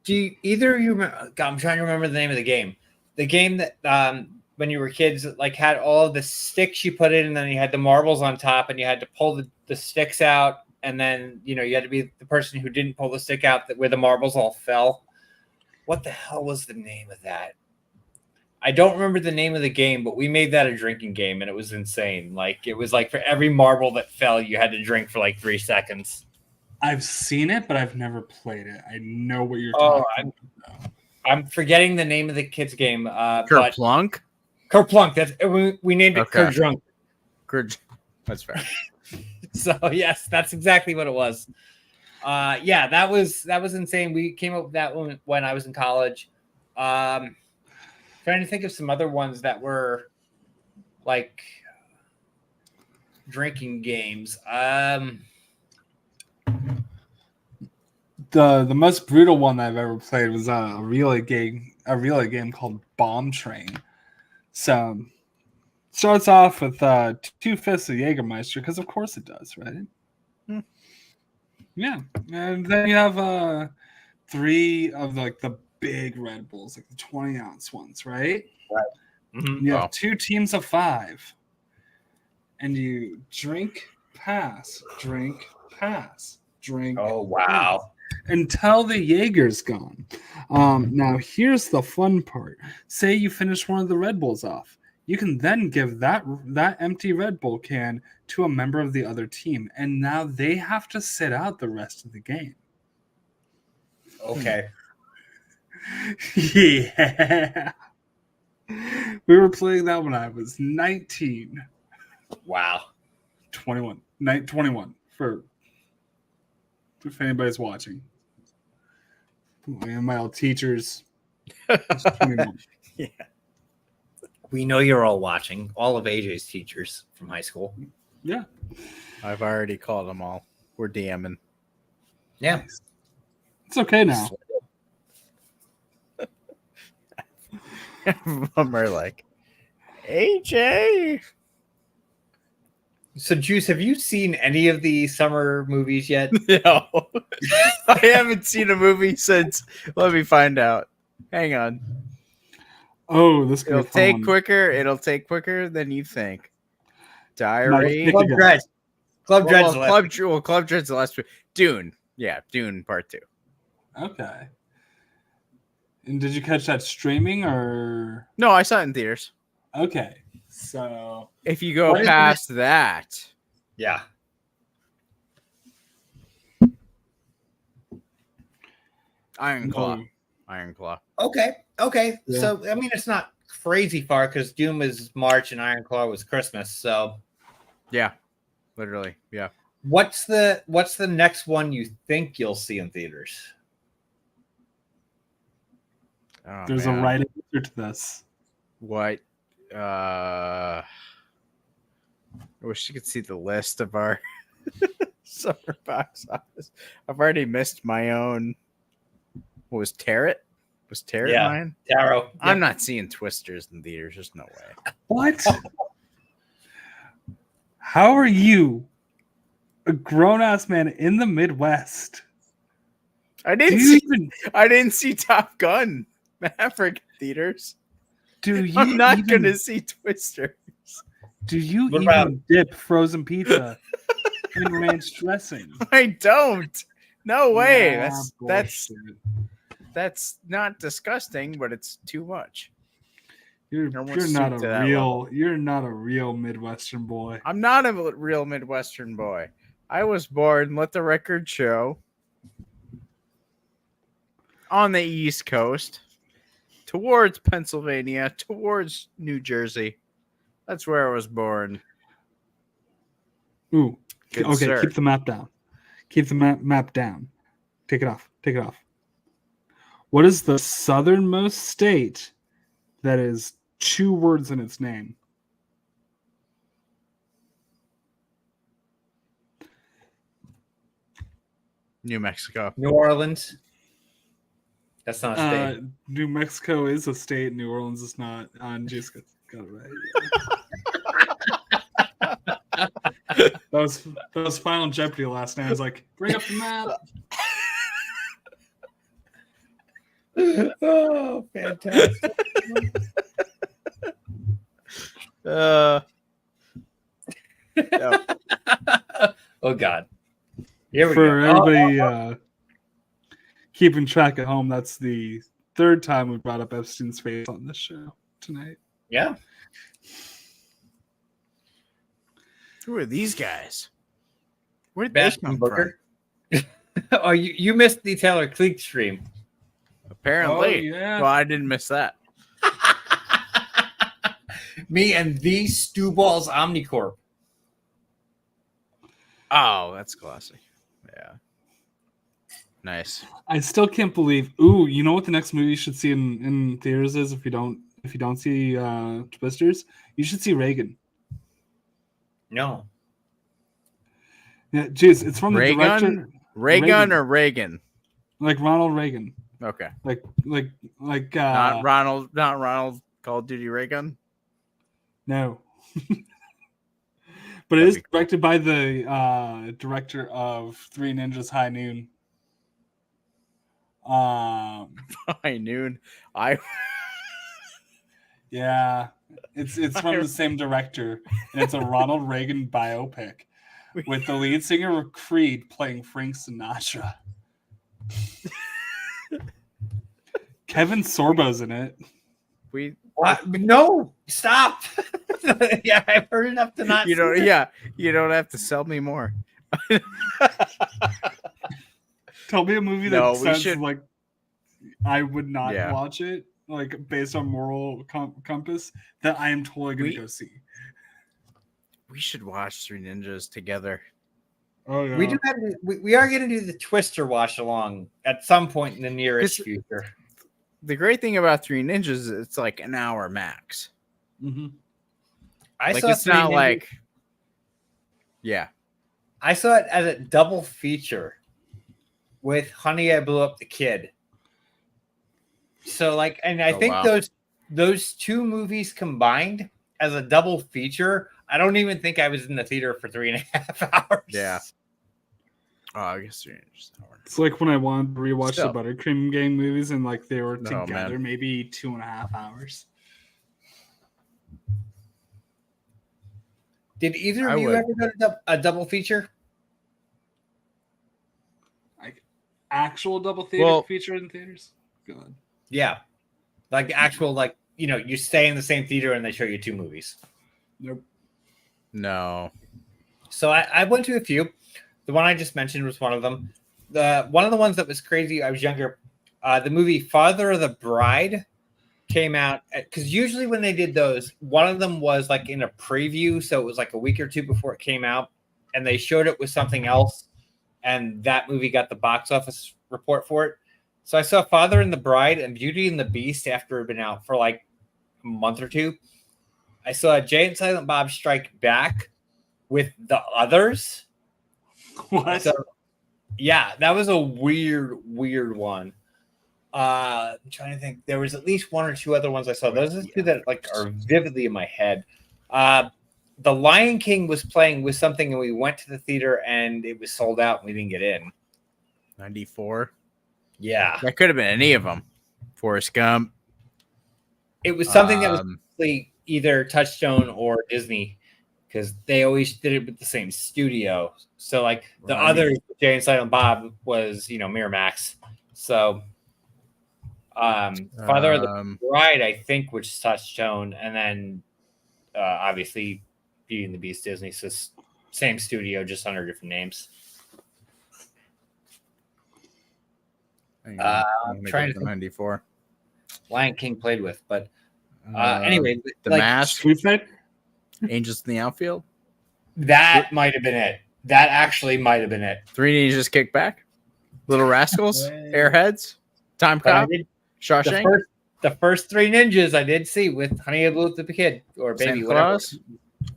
[SPEAKER 2] Do either of you remember? God, I'm trying to remember the name of the game. The game that when you were kids, like had all of the sticks you put in, and then you had the marbles on top, and you had to pull the sticks out, and then you had to be the person who didn't pull the stick out where the marbles all fell. What the hell was the name of that? I don't remember the name of the game, but we made that a drinking game, and it was insane. Like it was like for every marble that fell, you had to drink for like 3 seconds.
[SPEAKER 1] I've seen it, but I've never played it. I know what you're talking about.
[SPEAKER 2] I'm forgetting the name of the kids' game.
[SPEAKER 3] Kerplunk?
[SPEAKER 2] Kerplunk. That's we named it Kerdrunk.
[SPEAKER 3] That's fair.
[SPEAKER 2] So yes, that's exactly what it was. That was insane. We came up with that one when I was in college. Trying to think of some other ones that were like drinking games.
[SPEAKER 1] The most brutal one I've ever played was a relay game called Bomb Train. So starts off with 2 fists of Jägermeister because of course it does, right? Yeah, and then you have 3 of like the big Red Bulls, like the 20-ounce ones, right?
[SPEAKER 2] Right. Mm-hmm.
[SPEAKER 1] You have 2 teams of 5, and you drink, pass, drink, pass, drink.
[SPEAKER 2] Oh wow!
[SPEAKER 1] Pass, until the Jaeger's gone. Now here's the fun part. Say you finish one of the Red Bulls off. You can then give that empty Red Bull can to a member of the other team, and now they have to sit out the rest of the game.
[SPEAKER 2] Okay.
[SPEAKER 1] Yeah. We were playing that when I was 19.
[SPEAKER 2] Wow.
[SPEAKER 1] 21. 21 for if anybody's watching. My old teachers. 21.
[SPEAKER 3] Yeah.
[SPEAKER 2] We know you're all watching. All of AJ's teachers from high school.
[SPEAKER 1] Yeah.
[SPEAKER 3] I've already called them all. We're DMing.
[SPEAKER 2] Yeah.
[SPEAKER 1] It's okay now.
[SPEAKER 3] Them are like, AJ.
[SPEAKER 2] So, Juice, have you seen any of the summer movies yet?
[SPEAKER 3] No, I haven't seen a movie since. Let me find out. Hang on.
[SPEAKER 1] Oh, this could be
[SPEAKER 3] It'll
[SPEAKER 1] a fun
[SPEAKER 3] take
[SPEAKER 1] one.
[SPEAKER 3] quicker. It'll take quicker than you think.
[SPEAKER 1] No,
[SPEAKER 3] Diary.
[SPEAKER 1] pick
[SPEAKER 2] Club
[SPEAKER 1] again.
[SPEAKER 2] Dread. Club Dread's the last
[SPEAKER 3] Club Dread's the last one. Dune. Yeah, Dune Part 2.
[SPEAKER 1] Okay. And did you catch that streaming or?
[SPEAKER 3] No, I saw it in theaters.
[SPEAKER 1] Okay, so
[SPEAKER 3] If you go
[SPEAKER 2] What is
[SPEAKER 3] past that,
[SPEAKER 2] Yeah.
[SPEAKER 3] Iron Claw.
[SPEAKER 1] Oh.
[SPEAKER 3] Iron Claw.
[SPEAKER 2] Okay.
[SPEAKER 1] Yeah.
[SPEAKER 2] So, I mean, it's not crazy far because Doom is March and Iron Claw was Christmas. So,
[SPEAKER 3] Yeah, literally. Yeah.
[SPEAKER 2] what's the next one you think you'll see in theaters?
[SPEAKER 3] Oh,
[SPEAKER 1] there's
[SPEAKER 3] man.
[SPEAKER 1] a right answer to this.
[SPEAKER 3] What? I wish you could see the list of our summer box office. I've already missed my own. What was Tarot? Was Tarot
[SPEAKER 2] Yeah.
[SPEAKER 3] mine?
[SPEAKER 2] Tarot.
[SPEAKER 3] I'm not seeing Twisters in theaters. There's no way.
[SPEAKER 1] What? How are you, a grown-ass man in the Midwest?
[SPEAKER 3] I
[SPEAKER 1] Do
[SPEAKER 3] didn't
[SPEAKER 1] you
[SPEAKER 3] see.
[SPEAKER 1] even?
[SPEAKER 3] I didn't see Top Gun Maverick in theaters.
[SPEAKER 1] Do you?
[SPEAKER 3] I'm not
[SPEAKER 1] even,
[SPEAKER 3] gonna see Twister.
[SPEAKER 1] Do you
[SPEAKER 2] What
[SPEAKER 1] even
[SPEAKER 2] about-
[SPEAKER 1] dip frozen pizza in ranch dressing?
[SPEAKER 3] I don't. No way.
[SPEAKER 1] Nah,
[SPEAKER 3] That's
[SPEAKER 1] bullshit.
[SPEAKER 3] that's not disgusting, but it's too much.
[SPEAKER 1] You're
[SPEAKER 3] no more
[SPEAKER 1] you're not
[SPEAKER 3] soup to
[SPEAKER 1] a
[SPEAKER 3] that
[SPEAKER 1] real
[SPEAKER 3] level.
[SPEAKER 1] you're not a real Midwestern boy.
[SPEAKER 3] I'm not a real Midwestern boy. I was born, let the record show, on the East Coast, towards Pennsylvania, towards New Jersey. That's where I was born.
[SPEAKER 1] Ooh,
[SPEAKER 3] Good
[SPEAKER 1] okay.
[SPEAKER 3] sir.
[SPEAKER 1] Keep the map down. Keep the map down. Take it off. Take it off. What is the southernmost state that is 2 words in its name?
[SPEAKER 3] New Mexico.
[SPEAKER 2] New Orleans. That's not a state.
[SPEAKER 1] New Mexico is a state. New Orleans is not. Just got it right. that was Final Jeopardy last night. I was like, bring up the map.
[SPEAKER 2] Oh, fantastic.
[SPEAKER 3] Yeah.
[SPEAKER 2] Oh, God. Here we
[SPEAKER 1] For
[SPEAKER 2] go.
[SPEAKER 1] everybody keeping track at home, that's the 3rd time we brought up Epstein's face on this show tonight.
[SPEAKER 2] Yeah.
[SPEAKER 3] Who are these guys? Where did this
[SPEAKER 2] Bastion
[SPEAKER 3] come from?
[SPEAKER 2] Booker. Oh, you missed the Taylor Cleek stream.
[SPEAKER 3] Apparently.
[SPEAKER 1] Oh, yeah.
[SPEAKER 3] Well, I didn't miss that.
[SPEAKER 2] Me and the Stu Balls Omnicorp.
[SPEAKER 3] Oh, that's classy. Yeah. Nice.
[SPEAKER 1] I still can't believe. Ooh, you know what the next movie you should see in theaters is if you don't see Twisters? You should see Reagan.
[SPEAKER 2] No.
[SPEAKER 1] Yeah, geez, it's from the
[SPEAKER 3] Reagan?
[SPEAKER 1] director,
[SPEAKER 3] Reagan or Reagan?
[SPEAKER 1] like Ronald Reagan,
[SPEAKER 3] Okay.
[SPEAKER 1] like
[SPEAKER 3] Not Ronald Call of Duty Reagan.
[SPEAKER 1] no. But it is directed by the director of Three Ninjas High Noon.
[SPEAKER 3] High Noon.
[SPEAKER 1] Yeah, it's from the same director, and it's a Ronald Reagan biopic with the lead singer of Creed playing Frank Sinatra. Kevin Sorbo's in it.
[SPEAKER 2] What? No, stop. Yeah, I've heard enough to not.
[SPEAKER 3] You
[SPEAKER 2] see
[SPEAKER 3] don't.
[SPEAKER 2] it.
[SPEAKER 3] Yeah, you don't have to sell me more.
[SPEAKER 1] Tell me a movie that
[SPEAKER 3] No, we
[SPEAKER 1] sounds
[SPEAKER 3] should-
[SPEAKER 1] like I would not
[SPEAKER 3] Yeah.
[SPEAKER 1] watch it, like based on moral compass, that I am totally gonna
[SPEAKER 3] We-
[SPEAKER 1] go see.
[SPEAKER 3] We should watch Three Ninjas together.
[SPEAKER 1] Oh yeah.
[SPEAKER 2] We do have. We are going to do the Twister wash along at some point in the nearest
[SPEAKER 3] This-
[SPEAKER 2] future.
[SPEAKER 3] The great thing about Three Ninjas is it's like an hour max.
[SPEAKER 1] Mhm.
[SPEAKER 2] I
[SPEAKER 3] Like
[SPEAKER 2] saw
[SPEAKER 3] it's
[SPEAKER 2] Three
[SPEAKER 3] not
[SPEAKER 2] Ninjas-
[SPEAKER 3] like. Yeah.
[SPEAKER 2] I saw it as a double feature with Honey, I Blew Up the Kid. So like, and I
[SPEAKER 3] Oh,
[SPEAKER 2] think
[SPEAKER 3] wow.
[SPEAKER 2] those two movies combined as a double feature, I don't even think I was in the theater for 3.5 hours.
[SPEAKER 3] Yeah. Oh, I guess 3 inches.
[SPEAKER 1] It's like when I wanted to rewatch
[SPEAKER 3] Still.
[SPEAKER 1] the Buttercream Gang movies and like they were
[SPEAKER 3] Oh,
[SPEAKER 1] together,
[SPEAKER 3] man.
[SPEAKER 1] maybe 2.5 hours.
[SPEAKER 2] Did either
[SPEAKER 3] I
[SPEAKER 2] of you
[SPEAKER 3] would.
[SPEAKER 2] ever go to a double feature?
[SPEAKER 1] Like actual double theater
[SPEAKER 3] Well-
[SPEAKER 1] feature in theaters? God.
[SPEAKER 2] Yeah. Like actual, like, you know, you stay in the same theater and they show you 2 movies.
[SPEAKER 1] Nope.
[SPEAKER 3] No.
[SPEAKER 2] So I went to a few. The one I just mentioned was one of them. One of the ones that was crazy, I was younger, the movie Father of the Bride came out, because usually when they did those, one of them was like in a preview, so it was like a week or two before it came out, and they showed it with something else, and that movie got the box office report for it. So I saw Father and the Bride and Beauty and the Beast after it had been out for like a month or two. I saw Jay and Silent Bob Strike Back with the others.
[SPEAKER 1] What?
[SPEAKER 2] So, yeah, that was a weird one. I'm trying to think. There was at least 1 or 2 other ones I saw. Those are the 2 that like are vividly in my head. The Lion King was playing with something, and we went to the theater, and it was sold out, and we didn't get in.
[SPEAKER 3] 94.
[SPEAKER 2] Yeah,
[SPEAKER 3] That could have been any of them. Forrest Gump.
[SPEAKER 2] it was something that was
[SPEAKER 3] Um,
[SPEAKER 2] probably either Touchstone or Disney, because they always did it with the same studio. So like the
[SPEAKER 3] Right.
[SPEAKER 2] other Jay and Silent Bob was, you know, Miramax. So Father of the Bride, I think, which is Touchstone, and then obviously Beauty and the Beast, Disney. So same studio, just under different names.
[SPEAKER 3] hang on,
[SPEAKER 2] I'm
[SPEAKER 3] make
[SPEAKER 2] trying
[SPEAKER 3] it
[SPEAKER 2] to
[SPEAKER 3] the
[SPEAKER 2] think.
[SPEAKER 3] 94.
[SPEAKER 2] Lion King played with, but anyway,
[SPEAKER 3] The
[SPEAKER 2] like,
[SPEAKER 3] Mask,
[SPEAKER 1] Street Fighter?
[SPEAKER 3] Angels in the Outfield,
[SPEAKER 2] that might have been it. That actually might have been it.
[SPEAKER 3] Three Ninjas Kick Back, Little Rascals, Airheads, Time
[SPEAKER 2] But I
[SPEAKER 3] Cop,
[SPEAKER 2] did
[SPEAKER 3] Shawshank,
[SPEAKER 2] the first 3 ninjas I did see with Honey I Blew Up the Kid or Baby,
[SPEAKER 3] Santa
[SPEAKER 2] whatever.
[SPEAKER 3] Claus,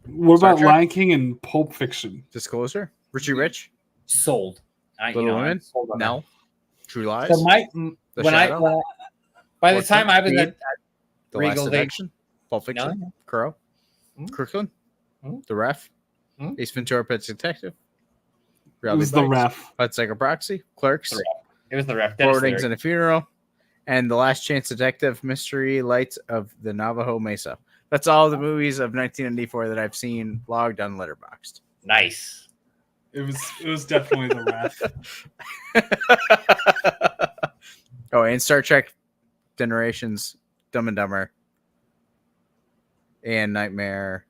[SPEAKER 1] What
[SPEAKER 3] Star
[SPEAKER 1] about
[SPEAKER 3] Trek?
[SPEAKER 1] Lion King and Pulp Fiction?
[SPEAKER 3] Disclosure, Richie Rich,
[SPEAKER 2] Sold.
[SPEAKER 3] Little
[SPEAKER 2] I'm
[SPEAKER 3] Women,
[SPEAKER 2] sold on
[SPEAKER 3] Nell, True
[SPEAKER 2] that.
[SPEAKER 3] Lies,
[SPEAKER 2] So
[SPEAKER 3] The
[SPEAKER 2] when
[SPEAKER 3] Shadow,
[SPEAKER 2] by the
[SPEAKER 3] Fourth
[SPEAKER 2] time I was
[SPEAKER 3] Speed,
[SPEAKER 2] at
[SPEAKER 3] The Last
[SPEAKER 2] Regal, they-
[SPEAKER 3] Seduction, Pulp Fiction,
[SPEAKER 2] No.
[SPEAKER 3] Crow,
[SPEAKER 2] Hmm?
[SPEAKER 3] Crooklyn,
[SPEAKER 2] Hmm?
[SPEAKER 3] The Ref,
[SPEAKER 2] Hmm?
[SPEAKER 3] Ace Ventura, Pet Detective,
[SPEAKER 1] It
[SPEAKER 3] Reality
[SPEAKER 1] was the
[SPEAKER 3] Bites,
[SPEAKER 1] ref.
[SPEAKER 3] Pet Psycho Proxy, Clerks,
[SPEAKER 2] The Ref. It was the ref.
[SPEAKER 3] Four
[SPEAKER 2] Dennis
[SPEAKER 3] Weddings
[SPEAKER 2] Leary.
[SPEAKER 3] and a Funeral, and The Last Chance Detective, Mystery Lights of the Navajo Mesa. That's all the movies of 1994 that I've seen logged on Letterboxd.
[SPEAKER 2] Nice.
[SPEAKER 1] It was definitely the ref.
[SPEAKER 3] Oh, and Star Trek Generations, Dumb and Dumber, and Nightmare,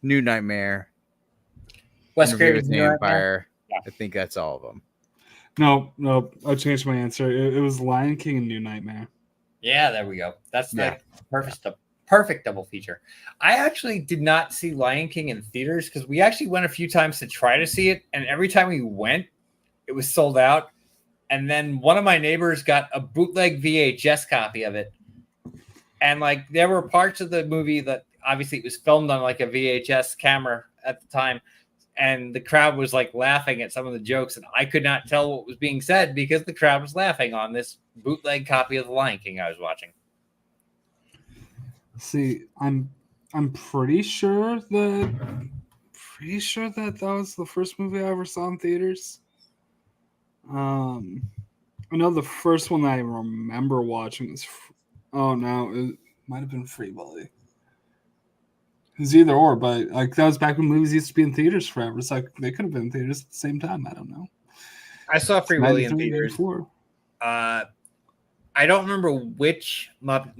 [SPEAKER 3] New Nightmare,
[SPEAKER 2] Wes
[SPEAKER 3] Interview
[SPEAKER 2] Craven's
[SPEAKER 3] with the
[SPEAKER 2] New Nightmare?
[SPEAKER 3] Empire.
[SPEAKER 2] Yeah.
[SPEAKER 3] I think that's all of them.
[SPEAKER 1] No, I changed my answer. It was Lion King and New Nightmare.
[SPEAKER 2] Yeah, there we go. That's
[SPEAKER 3] Yeah.
[SPEAKER 2] like perfect double feature. I actually did not see Lion King in theaters because we actually went a few times to try to see it, and every time we went, it was sold out. And then one of my neighbors got a bootleg VHS copy of it, and like there were parts of the movie that obviously it was filmed on like a VHS camera at the time, and the crowd was like laughing at some of the jokes, and I could not tell what was being said because the crowd was laughing on this bootleg copy of The Lion King I was watching.
[SPEAKER 1] See, I'm pretty sure that that was the first movie I ever saw in theaters. I know the first one that I remember watching was oh no, it might have been Free Willy. It's either or, but like that was back when movies used to be in theaters forever. It's like they could have been in theaters at the same time. I don't know.
[SPEAKER 2] I saw Free Willy in
[SPEAKER 1] 93,
[SPEAKER 2] theaters.
[SPEAKER 1] 94.
[SPEAKER 2] I don't remember which one of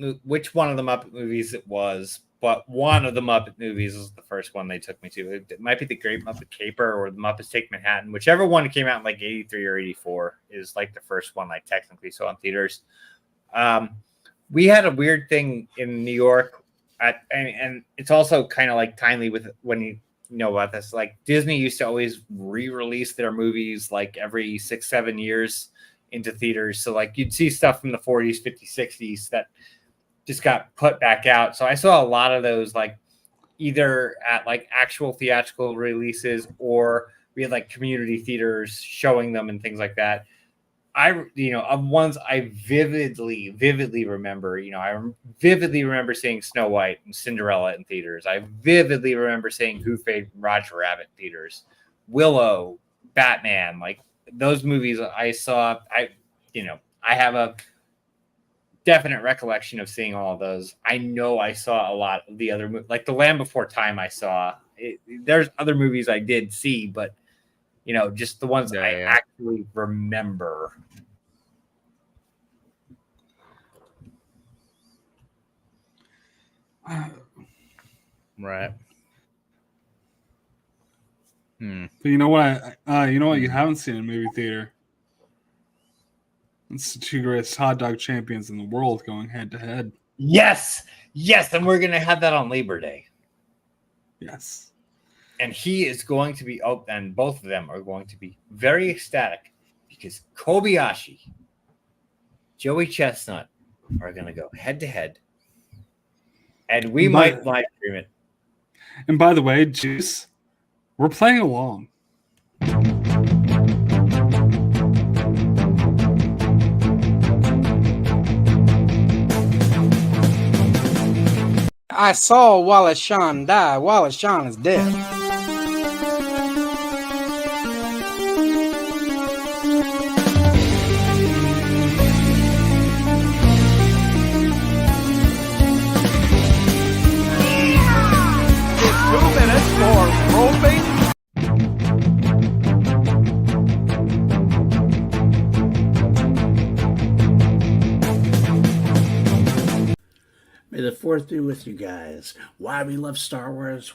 [SPEAKER 2] the Muppet movies it was, but one of the Muppet movies was the first one they took me to. It might be The Great Muppet Caper or The Muppets Take Manhattan, whichever one came out in like 83 or 84 is like the first one I technically saw in theaters. We had a weird thing in New York, and it's also kind of like timely with when you know about this. Like Disney used to always re-release their movies like every 6-7 years into theaters. So like you'd see stuff from the 40s, 50s, 60s that just got put back out. So I saw a lot of those like either at like actual theatrical releases or we had like community theaters showing them and things like that. of ones I vividly remember. I vividly remember seeing Snow White and Cinderella in theaters. I vividly remember seeing Who Framed Roger Rabbit in theaters, Willow, Batman, like those movies I saw. I have a definite recollection of seeing all of those. I know I saw a lot of the other like The Land Before Time. I saw there's other movies I did see, but just the ones I actually remember.
[SPEAKER 3] Right.
[SPEAKER 1] But you know what? You know what you haven't seen in a movie theater? It's the two greatest hot dog champions in the world going head to head.
[SPEAKER 2] Yes, and we're gonna have that on Labor Day.
[SPEAKER 1] Yes.
[SPEAKER 2] And he is going to be and both of them are going to be very ecstatic because Kobayashi, Joey Chestnut are going to go head to head, and we might live stream it.
[SPEAKER 1] And by the way, Juice, we're playing along.
[SPEAKER 6] I saw Wallace Shawn die. Wallace Shawn is dead.
[SPEAKER 4] It's 2 minutes for roping.
[SPEAKER 5] May the fourth be with you guys. Why we love Star Wars.